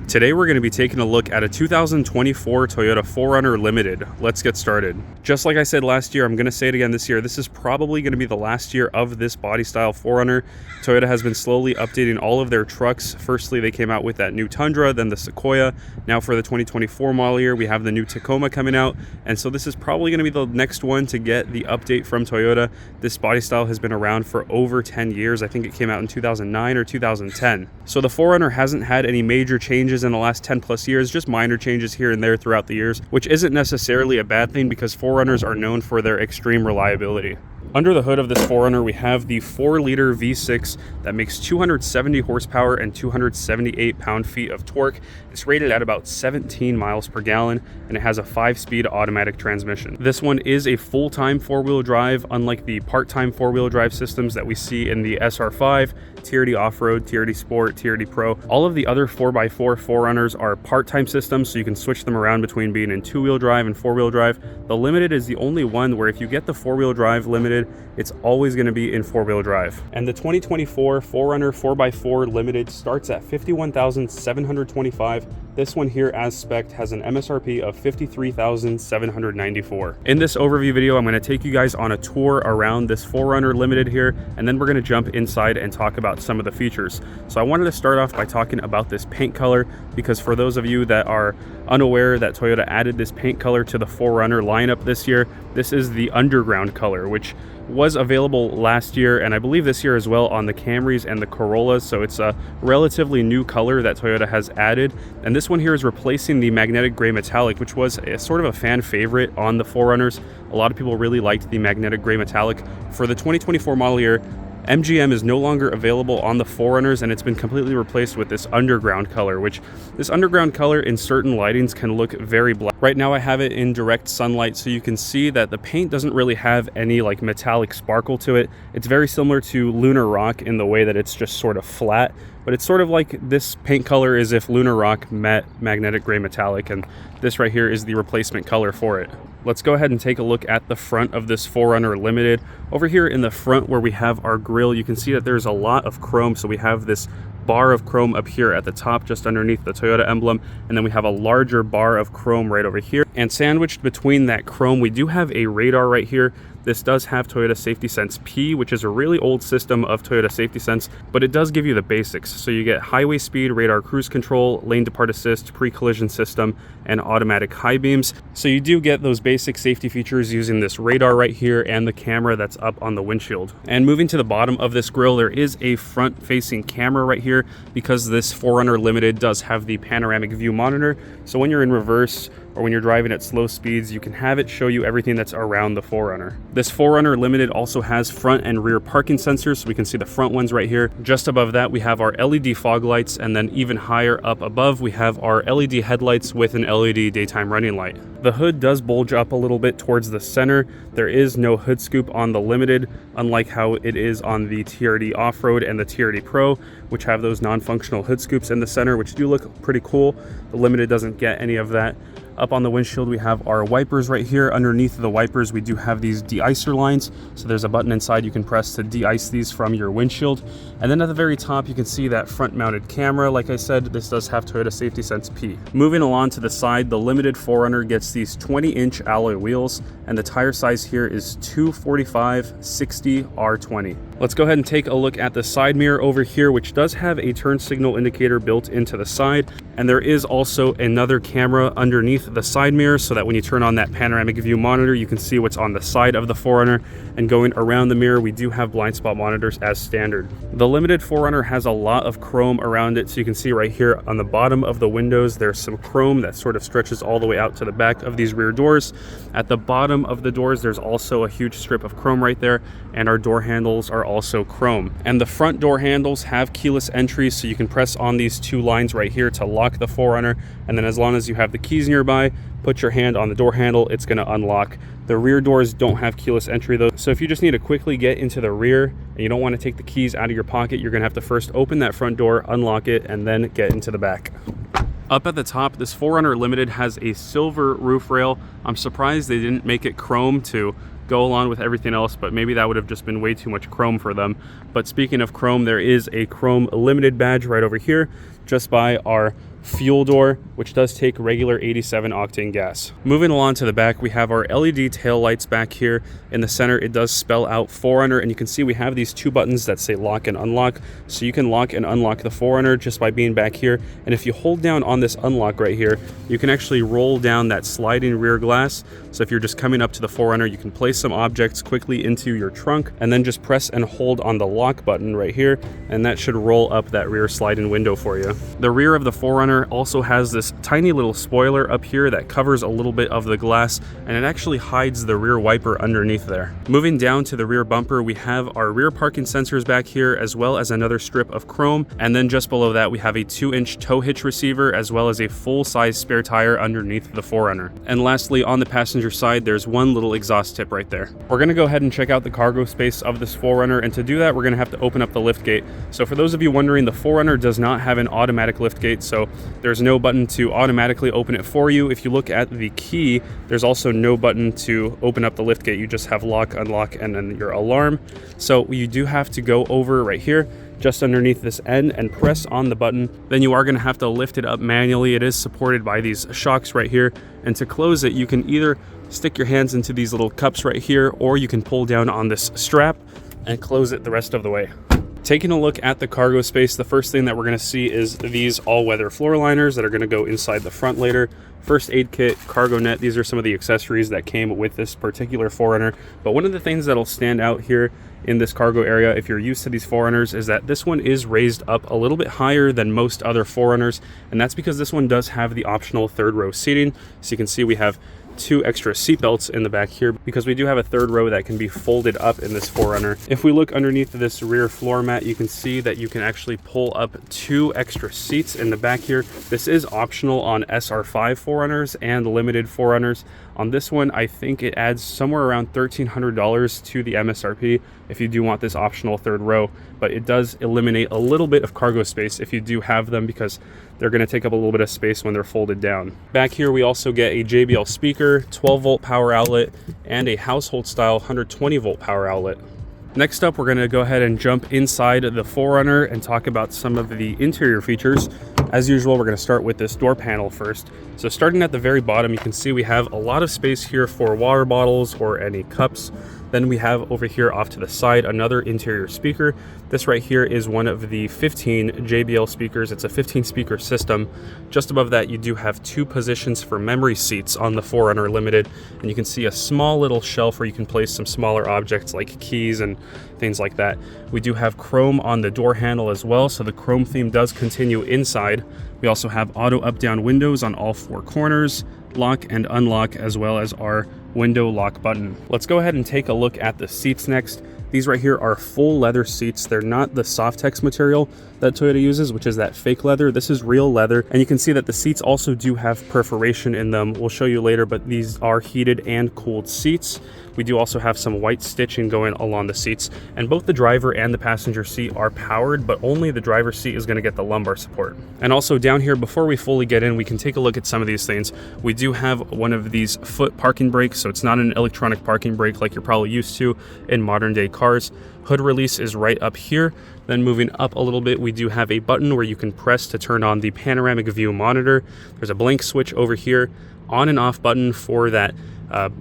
Today we're going to be taking a look at a 2024 Toyota 4Runner Limited. Let's get started. Just like I said last year, I'm going to say it again this year, this is probably going to be the last year of this body style 4Runner. Toyota has been slowly updating all of their trucks. Firstly, they came out with that new Tundra, then the Sequoia. Now for the 2024 model year, we have the new Tacoma coming out. And so this is probably going to be the next one to get the update from Toyota. This body style has been around for over 10 years. I think it came out in 2009 or 2010. So the 4Runner hasn't had any major changes in the last 10 plus years, just minor changes here and there throughout the years, which isn't necessarily a bad thing because 4Runners are known for their extreme reliability. Under the hood of this 4Runner, we have the 4-liter V6 that makes 270 horsepower and 278 pound-feet of torque. It's rated at about 17 miles per gallon, and it has a 5-speed automatic transmission. This one is a full-time 4-wheel drive, unlike the part-time 4-wheel drive systems that we see in the SR5, TRD Off-Road, TRD Sport, TRD Pro. All of the other 4x4 4Runners are part-time systems, so you can switch them around between being in 2-wheel drive and 4-wheel drive. The Limited is the only one where if you get the 4-wheel drive Limited, it's always going to be in 4-wheel drive. And the 2024 4Runner 4x4 Limited starts at $51,725. This one here as spec'd has an MSRP of $53,794. In this overview video, I'm going to take you guys on a tour around this 4Runner Limited here, and then we're going to jump inside and talk about some of the features. So I wanted to start off by talking about this paint color, because for those of you that are unaware that Toyota added this paint color to the 4Runner lineup this year, this is the underground color, which was available last year and I believe this year as well on the Camrys and the Corollas. So it's a relatively new color that Toyota has added, and this one here is replacing the magnetic gray metallic, which was a sort of a fan favorite on the 4Runners. A lot of people really liked the magnetic gray metallic. For the 2024 model year, MGM is no longer available on the 4Runners, and it's been completely replaced with this underground color, which this underground color in certain lightings can look very black. Right now I have it in direct sunlight, so you can see that the paint doesn't really have any like metallic sparkle to it. It's very similar to Lunar Rock in the way that it's just sort of flat, but it's sort of like this paint color is if Lunar Rock met magnetic gray metallic, and this right here is the replacement color for it. Let's go ahead and take a look at the front of this 4Runner Limited. Over here in the front where we have our grille, you can see that there's a lot of chrome. So we have this bar of chrome up here at the top just underneath the Toyota emblem, and then we have a larger bar of chrome right over here, and sandwiched between that chrome we do have a radar right here. This does have Toyota Safety Sense P, which is a really old system of Toyota Safety Sense, but it does give you the basics. So you get highway speed, radar cruise control, lane depart assist, pre-collision system, and automatic high beams. So you do get those basic safety features using this radar right here and the camera that's up on the windshield. And moving to the bottom of this grille, there is a front-facing camera right here because this 4Runner Limited does have the panoramic view monitor. So when you're in reverse or when you're driving at slow speeds, you can have it show you everything that's around the 4Runner. This 4Runner Limited also has front and rear parking sensors, so we can see the front ones right here. Just above that, we have our LED fog lights, and then even higher up above, we have our LED headlights with an LED daytime running light. The hood does bulge up a little bit towards the center. There is no hood scoop on the Limited, unlike how it is on the TRD Off-Road and the TRD Pro, which have those non-functional hood scoops in the center, which do look pretty cool. The Limited doesn't get any of that. Up on the windshield, we have our wipers right here. Underneath the wipers, we do have these de-icer lines. So there's a button inside you can press to de-ice these from your windshield. And then at the very top, you can see that front-mounted camera. Like I said, this does have Toyota Safety Sense P. Moving along to the side, the Limited 4Runner gets these 20-inch alloy wheels, and the tire size here is 245/60 R20. Let's go ahead and take a look at the side mirror over here, which does have a turn signal indicator built into the side. And there is also another camera underneath the side mirror so that when you turn on that panoramic view monitor, you can see what's on the side of the 4Runner. And going around the mirror, we do have blind spot monitors as standard. The Limited 4Runner has a lot of chrome around it, so you can see right here on the bottom of the windows, there's some chrome that sort of stretches all the way out to the back of these rear doors. At the bottom of the doors, there's also a huge strip of chrome right there, and our door handles are also chrome. And the front door handles have keyless entry, so you can press on these two lines right here to lock the 4Runner, and then as long as you have the keys nearby, put your hand on the door handle, it's going to unlock. The rear doors don't have keyless entry though, so if you just need to quickly get into the rear and you don't want to take the keys out of your pocket, you're going to have to first open that front door, unlock it, and then get into the back. Up at the top, this 4Runner Limited has a silver roof rail. I'm surprised they didn't make it chrome to go along with everything else, but maybe that would have just been way too much chrome for them. But speaking of chrome, there is a chrome Limited badge right over here, just by our fuel door, which does take regular 87 octane gas. Moving along to the back, we have our LED tail lights back here. In the center, it does spell out 4Runner, and you can see we have these two buttons that say lock and unlock. So you can lock and unlock the 4Runner just by being back here. And if you hold down on this unlock right here, you can actually roll down that sliding rear glass. So if you're just coming up to the 4Runner, you can place some objects quickly into your trunk and then just press and hold on the lock button right here, and that should roll up that rear sliding window for you. The rear of the 4Runner also has this tiny little spoiler up here that covers a little bit of the glass, and it actually hides the rear wiper underneath there. Moving down to the rear bumper, we have our rear parking sensors back here, as well as another strip of chrome, and then just below that we have a 2-inch tow hitch receiver, as well as a full-size spare tire underneath the 4Runner. And lastly, on the passenger side, there's one little exhaust tip right there. We're going to go ahead and check out the cargo space of this 4Runner, and to do that, we're going to have to open up the lift gate. So for those of you wondering, the 4Runner does not have an automatic lift gate, so there's no button to automatically open it for you. If you look at the key, there's also no button to open up the lift gate. You just have lock, unlock, and then your alarm. So you do have to go over right here, just underneath this end, and press on the button. Then you are going to have to lift it up manually. It is supported by these shocks right here. And to close it, you can either stick your hands into these little cups right here, or you can pull down on this strap and close it the rest of the way. Taking a look at the cargo space, the first thing that we're going to see is these all-weather floor liners that are going to go inside the front later. First aid kit, cargo net, these are some of the accessories that came with this particular 4Runner. But one of the things that'll stand out here in this cargo area, if you're used to these 4Runners, is that this one is raised up a little bit higher than most other 4Runners, and that's because this one does have the optional third row seating. So you can see we have 2 extra seat belts in the back here, because we do have a third row that can be folded up in this 4Runner. If we look underneath this rear floor mat, you can see that you can actually pull up 2 extra seats in the back here. This is optional on SR5 4Runners and limited 4Runners. On this one, I think it adds somewhere around $1,300 to the MSRP if you do want this optional third row, but it does eliminate a little bit of cargo space if you do have them, because they're going to take up a little bit of space when they're folded down. Back here, we also get a JBL speaker, 12-volt power outlet, and a household-style 120-volt power outlet. Next up, we're going to go ahead and jump inside the 4Runner and talk about some of the interior features. As usual, we're going to start with this door panel first. So starting at the very bottom, you can see we have a lot of space here for water bottles or any cups. Then we have over here off to the side another interior speaker. This right here is one of the 15 JBL speakers. It's a 15 speaker system. Just above that, you do have 2 positions for memory seats on the 4Runner Limited, and you can see a small little shelf where you can place some smaller objects like keys and things like that. We do have chrome on the door handle as well, so the chrome theme does continue inside. We also have auto up-down windows on all 4 corners, lock and unlock, as well as our window lock button. Let's go ahead and take a look at the seats next. These right here are full leather seats. They're not the Softex material that Toyota uses, which is that fake leather. This is real leather, and you can see that the seats also do have perforation in them. We'll show you later, but these are heated and cooled seats. We do also have some white stitching going along the seats, and both the driver and the passenger seat are powered, but only the driver's seat is going to get the lumbar support. And also down here, before we fully get in, we can take a look at some of these things. We do have one of these foot parking brakes, so it's not an electronic parking brake like you're probably used to in modern day cars. Hood release is right up here. Then moving up a little bit, we do have a button where you can press to turn on the panoramic view monitor. There's a blank switch over here, on and off button for that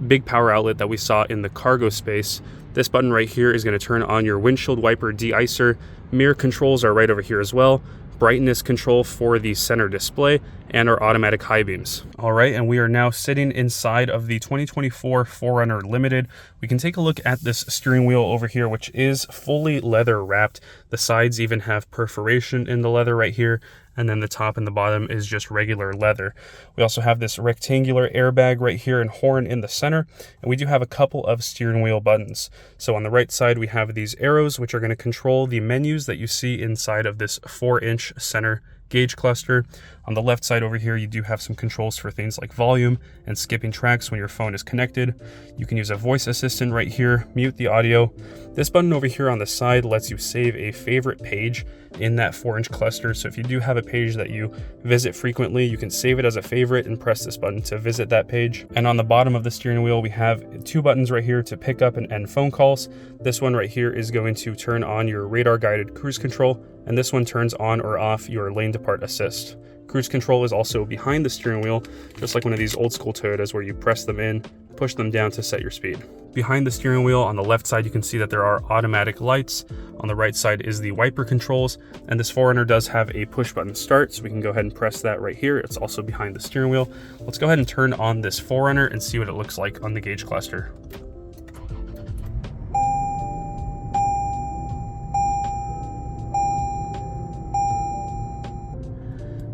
big power outlet that we saw in the cargo space. This button right here is going to turn on your windshield wiper de-icer. Mirror controls are right over here as well. Brightness control for the center display, and our automatic high beams. All right, and we are now sitting inside of the 2024 4Runner Limited. We can take a look at this steering wheel over here, which is fully leather wrapped. The sides even have perforation in the leather right here, and then the top and the bottom is just regular leather. We also have this rectangular airbag right here and horn in the center, and we do have a couple of steering wheel buttons. So on the right side, we have these arrows, which are going to control the menus that you see inside of this 4-inch center gauge cluster. On the left side over here, you do have some controls for things like volume and skipping tracks when your phone is connected. You can use a voice assistant right here, mute the audio. This button over here on the side lets you save a favorite page in that 4-inch cluster. So if you do have a page that you visit frequently, you can save it as a favorite and press this button to visit that page. And on the bottom of the steering wheel, we have 2 buttons right here to pick up and end phone calls. This one right here is going to turn on your radar guided cruise control, and this one turns on or off your lane depart assist. Cruise control is also behind the steering wheel, just like one of these old school Toyotas where you press them in, push them down to set your speed. Behind the steering wheel on the left side, you can see that there are automatic lights. On the right side is the wiper controls, and this 4Runner does have a push button start, so we can go ahead and press that right here. It's also behind the steering wheel. Let's go ahead and turn on this 4Runner and see what it looks like on the gauge cluster.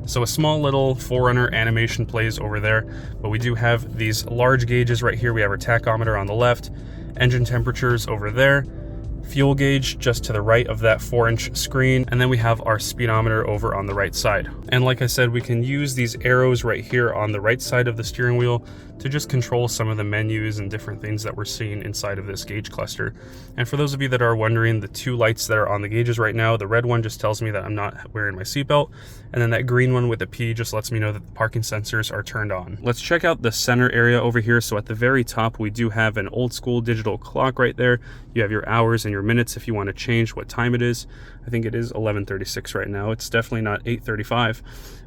So a small little 4Runner animation plays over there, but we do have these large gauges right here. We have our tachometer on the left, engine temperatures over there, fuel gauge just to the right of that 4-inch screen, and then we have our speedometer over on the right side. And like I said, we can use these arrows right here on the right side of the steering wheel to just control some of the menus and different things that we're seeing inside of this gauge cluster. And for those of you that are wondering, the two lights that are on the gauges right now, the red one just tells me that I'm not wearing my seatbelt, and then that green one with a P just lets me know that the parking sensors are turned on. Let's check out the center area over here. So at the very top, we do have an old school digital clock right there. You have your hours and your minutes if you want to change what time it is. I think it is 11:36 right now. It's definitely not 8:35.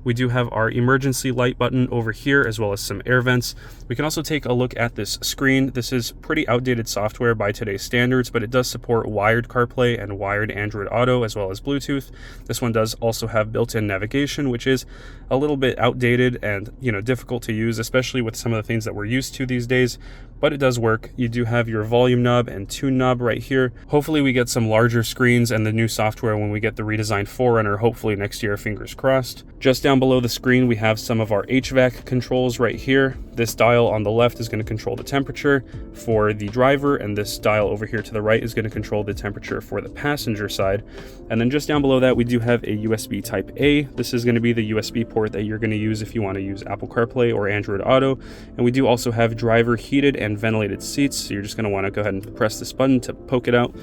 We do have our emergency light button over here, as well as some air vents. We can also take a look at this screen. This is pretty outdated software by today's standards, but it does support wired CarPlay and wired Android Auto, as well as Bluetooth. This one does also have built-in navigation, which is a little bit outdated and, difficult to use, especially with some of the things that we're used to these days, but it does work. You do have your volume knob and tune knob right here. Hopefully we get some larger screens and the new software when we get the redesigned 4Runner, hopefully next year, fingers crossed. Just down below the screen, we have some of our HVAC controls right here. This dial on the left is going to control the temperature for the driver, and this dial over here to the right is going to control the temperature for the passenger side. And then just down below that, we do have a USB Type A. This is going to be the USB port that you're going to use if you want to use Apple CarPlay or Android Auto. And we do also have driver heated and ventilated seats, so you're just going to want to go ahead and press this button to poke it out.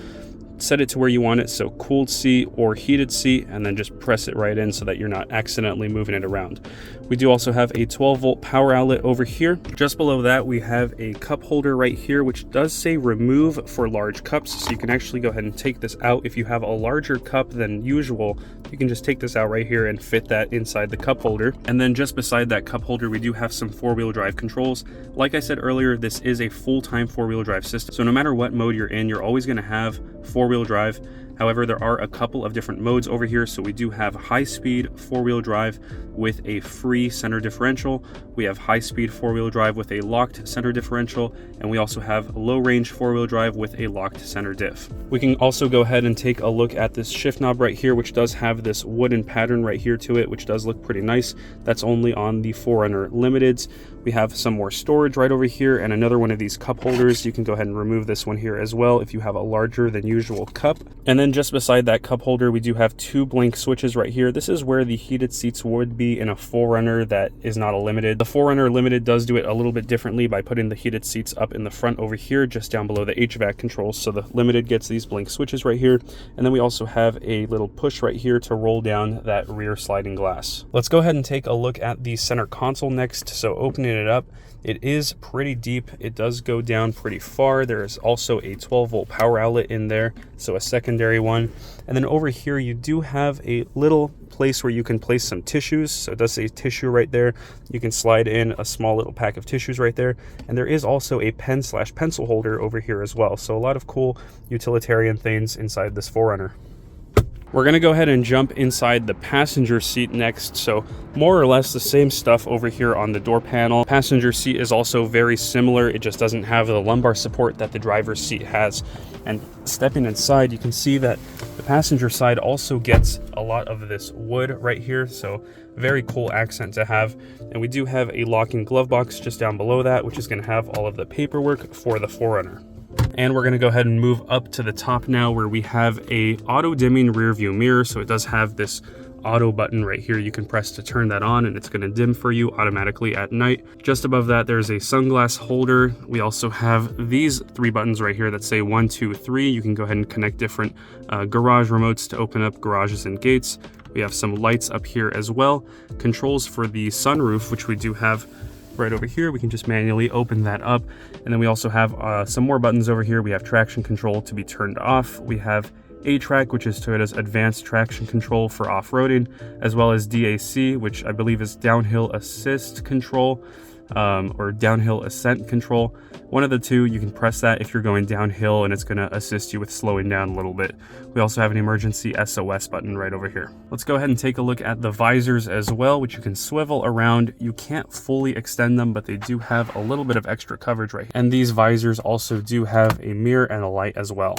Set it to where you want it, so cooled seat or heated seat, and then just press it right in so that you're not accidentally moving it around. We do also have a 12-volt power outlet over here. Just below that, we have a cup holder right here, which does say remove for large cups, so you can actually go ahead and take this out. If you have a larger cup than usual, you can just take this out right here and fit that inside the cup holder. And then just beside that cup holder, we do have some 4-wheel drive controls. Like I said earlier, this is a full-time 4-wheel drive system, so no matter what mode you're in, you're always going to have 4-wheel drive. However, there are a couple of different modes over here. So we do have high-speed 4-wheel drive with a free center differential. We have high-speed 4-wheel drive with a locked center differential, and we also have low-range 4-wheel drive with a locked center diff. We can also go ahead and take a look at this shift knob right here, which does have this wooden pattern right here to it, which does look pretty nice. That's only on the 4Runner Limiteds. We have some more storage right over here and another one of these cup holders. You can go ahead and remove this one here as well if you have a larger than usual cup. And then just beside that cup holder, we do have two blank switches right here. This is where the heated seats would be in a 4Runner that is not a Limited. The 4Runner Limited does do it a little bit differently by putting the heated seats up in the front over here, just down below the HVAC controls. So the Limited gets these blank switches right here. And then we also have a little push right here to roll down that rear sliding glass. Let's go ahead and take a look at the center console next. So opening it up, it is pretty deep. It does go down pretty far. There is also a 12-volt power outlet in there, so a secondary one. And then over here, you do have a little place where you can place some tissues. So it does say tissue right there. You can slide in a small little pack of tissues right there. And there is also a pen/pencil holder over here as well. So a lot of cool utilitarian things inside this 4Runner. We're gonna go ahead and jump inside the passenger seat next. So more or less the same stuff over here on the door panel. Passenger seat is also very similar. It just doesn't have the lumbar support that the driver's seat has. And stepping inside, you can see that the passenger side also gets a lot of this wood right here. So very cool accent to have. And we do have a locking glove box just down below that, which is gonna have all of the paperwork for the 4Runner. And we're going to go ahead and move up to the top now, where we have a auto dimming rear view mirror. So it does have this auto button right here. You can press to turn that on and it's going to dim for you automatically at night. Just above that, there's a sunglass holder. We also have these three buttons right here that say 1, 2, 3. You can go ahead and connect different garage remotes to open up garages and gates. We have some lights up here as well. Controls for the sunroof, which we do have right over here. We can just manually open that up. And then we also have some more buttons over here. We have traction control to be turned off. We have A-Track, which is Toyota's advanced traction control for off-roading, as well as DAC, which I believe is downhill assist control, or downhill ascent control. One of the two, you can press that if you're going downhill and it's going to assist you with slowing down a little bit. We also have an emergency SOS button right over here. Let's go ahead and take a look at the visors as well, which you can swivel around. You can't fully extend them, but they do have a little bit of extra coverage right here. And these visors also do have a mirror and a light as well.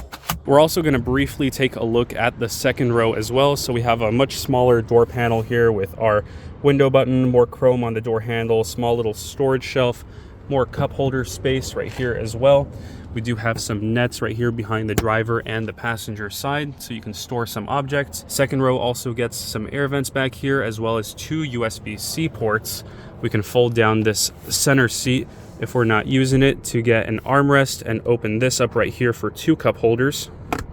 We're also going to briefly take a look at the second row as well. So we have a much smaller door panel here with our window button, more chrome on the door handle, small little storage shelf, more cup holder space right here as well. We do have some nets right here behind the driver and the passenger side, so you can store some objects. Second row also gets some air vents back here, as well as 2 USB-C ports. We can fold down this center seat if we're not using it to get an armrest, and open this up right here for 2 cup holders.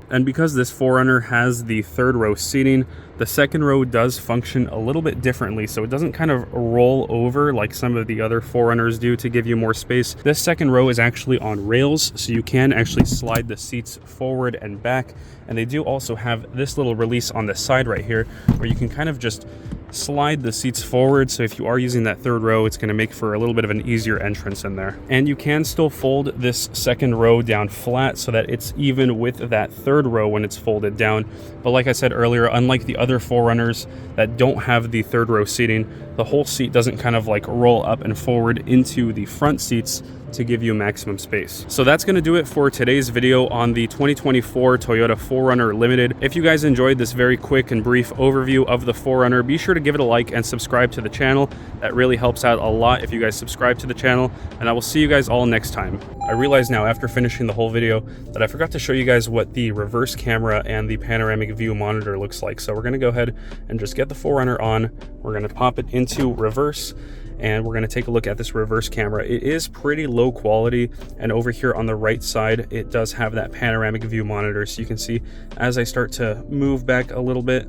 And because this 4Runner has the third row seating, the second row does function a little bit differently, so it doesn't kind of roll over like some of the other 4Runners do to give you more space. This second row is actually on rails, so you can actually slide the seats forward and back. And they do also have this little release on the side right here, where you can kind of just slide the seats forward, so if you are using that third row, it's going to make for a little bit of an easier entrance in there. And you can still fold this second row down flat so that it's even with that third row when it's folded down. But like I said earlier, unlike the other 4Runners that don't have the third row seating, the whole seat doesn't kind of like roll up and forward into the front seats to give you maximum space. So that's going to do it for today's video on the 2024 Toyota 4Runner Limited. If you guys enjoyed this very quick and brief overview of the 4Runner, be sure to give it a like and subscribe to the channel. That really helps out a lot if you guys subscribe to the channel, and I will see you guys all next time. I realize now, after finishing the whole video, that I forgot to show you guys what the reverse camera and the panoramic view monitor looks like. So we're going to go ahead and just get the 4Runner on. We're going to pop it into reverse, and we're going to take a look at this reverse camera. It is pretty low quality, and over here on the right side, it does have that panoramic view monitor. So you can see as I start to move back a little bit,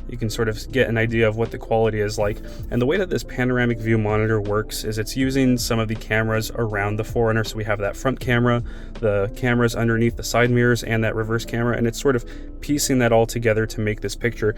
you can sort of get an idea of what the quality is like. And the way that this panoramic view monitor works is it's using some of the cameras around the 4Runner. So we have that front camera, the cameras underneath the side mirrors, and that reverse camera, and it's sort of piecing that all together to make this picture.